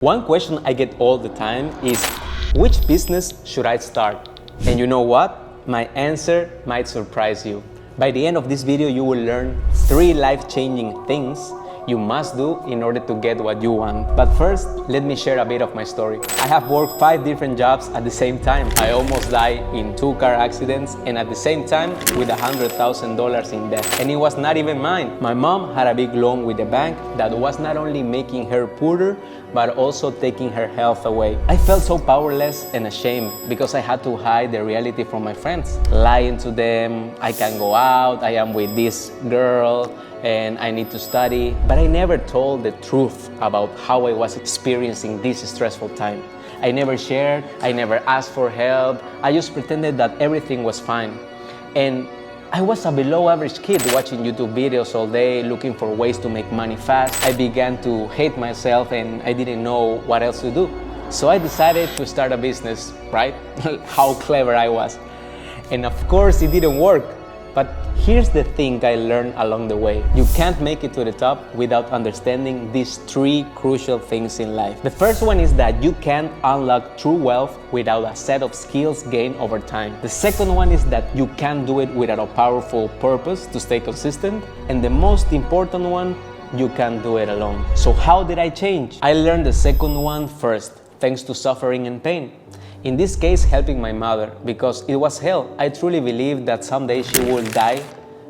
One question I get all the time is, which business should I start? And you know what? My answer might surprise you. By the end of this video, you will learn 3 life-changing things you must do in order to get what you want. But first, let me share a bit of my story. I have worked 5 different jobs at the same time. I almost died in 2 car accidents and at the same time with $100,000 in debt. And it was not even mine. My mom had a big loan with the bank that was not only making her poorer, but also taking her health away. I felt so powerless and ashamed because I had to hide the reality from my friends, lying to them, I can go out, I am with this girl, and I need to study. But I never told the truth about how I was experiencing this stressful time. I never shared, I never asked for help, I just pretended that everything was fine. And I was a below average kid watching YouTube videos all day, looking for ways to make money fast. I began to hate myself and I didn't know what else to do. So I decided to start a business, right? How clever I was. And of course it didn't work. But here's the thing I learned along the way. You can't make it to the top without understanding these 3 crucial things in life. The first one is that you can't unlock true wealth without a set of skills gained over time. The second one is that you can't do it without a powerful purpose to stay consistent. And the most important one, you can't do it alone. So how did I change? I learned the second one first, thanks to suffering and pain. In this case, helping my mother, because it was hell. I truly believed that someday she would die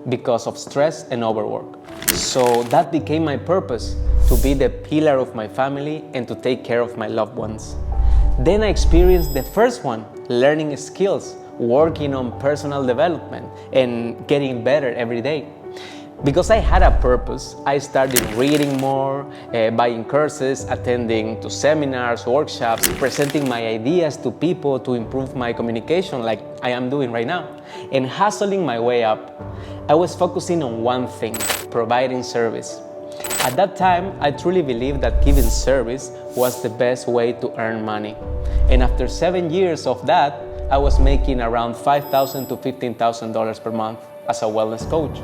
because of stress and overwork. So that became my purpose, to be the pillar of my family and to take care of my loved ones. Then I experienced the first one, learning skills, working on personal development and getting better every day. Because I had a purpose, I started reading more, buying courses, attending to seminars, workshops, presenting my ideas to people to improve my communication like I am doing right now, and hustling my way up. I was focusing on one thing, providing service. At that time, I truly believed that giving service was the best way to earn money. And after 7 years of that, I was making around $5,000 to $15,000 per month as a wellness coach.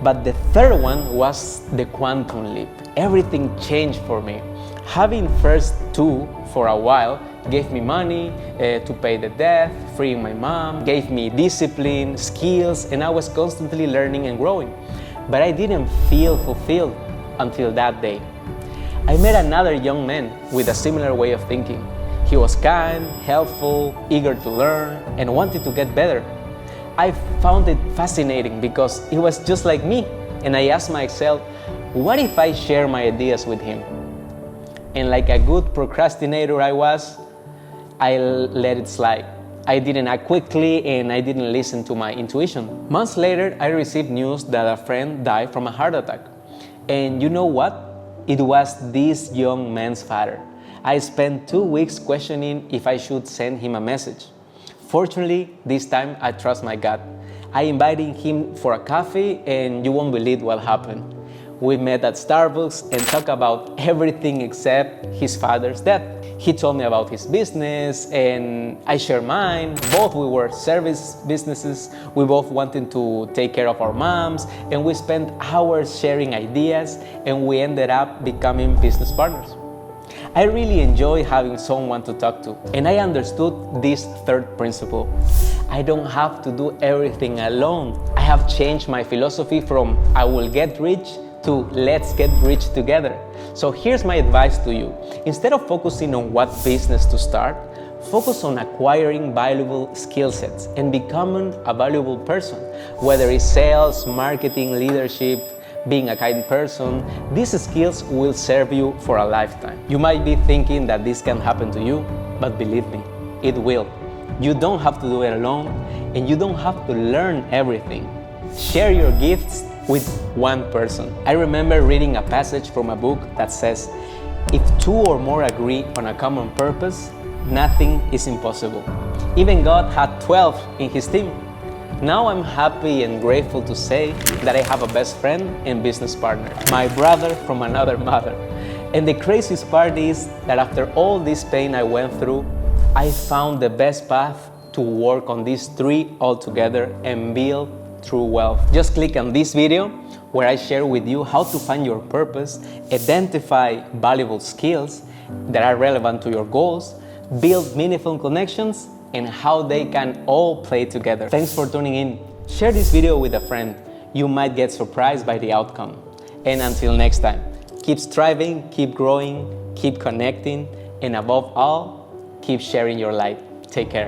But the third one was the quantum leap. Everything changed for me. Having first 2 for a while gave me money to pay the debt, freeing my mom, gave me discipline, skills, and I was constantly learning and growing. But I didn't feel fulfilled until that day. I met another young man with a similar way of thinking. He was kind, helpful, eager to learn, and wanted to get better. I found it fascinating because he was just like me, and I asked myself, what if I share my ideas with him? And like a good procrastinator I was, I let it slide. I didn't act quickly and I didn't listen to my intuition. Months later, I received news that a friend died from a heart attack. And you know what? It was this young man's father. I spent 2 weeks questioning if I should send him a message. Fortunately, this time I trust my gut. I invited him for a coffee and you won't believe what happened. We met at Starbucks and talked about everything except his father's death. He told me about his business and I shared mine. Both we were service businesses. We both wanted to take care of our moms and we spent hours sharing ideas and we ended up becoming business partners. I really enjoy having someone to talk to, and I understood this third principle. I don't have to do everything alone. I have changed my philosophy from I will get rich to let's get rich together. So here's my advice to you. Instead of focusing on what business to start, focus on acquiring valuable skill sets and becoming a valuable person, whether it's sales, marketing, leadership, being a kind person. These skills will serve you for a lifetime. You might be thinking that this can happen to you, but believe me, it will. You don't have to do it alone, and you don't have to learn everything. Share your gifts with one person. I remember reading a passage from a book that says, if 2 or more agree on a common purpose, nothing is impossible. Even God had 12 in his team. Now I'm happy and grateful to say that I have a best friend and business partner, my brother from another mother. And the craziest part is that after all this pain I went through, I found the best path to work on these 3 all together and build true wealth. Just click on this video where I share with you how to find your purpose, identify valuable skills, that are relevant to your goals, build meaningful connections, and how they can all play together. Thanks for tuning in. Share this video with a friend. You might get surprised by the outcome. And until next time, keep striving, keep growing, keep connecting, and above all, keep sharing your light. Take care.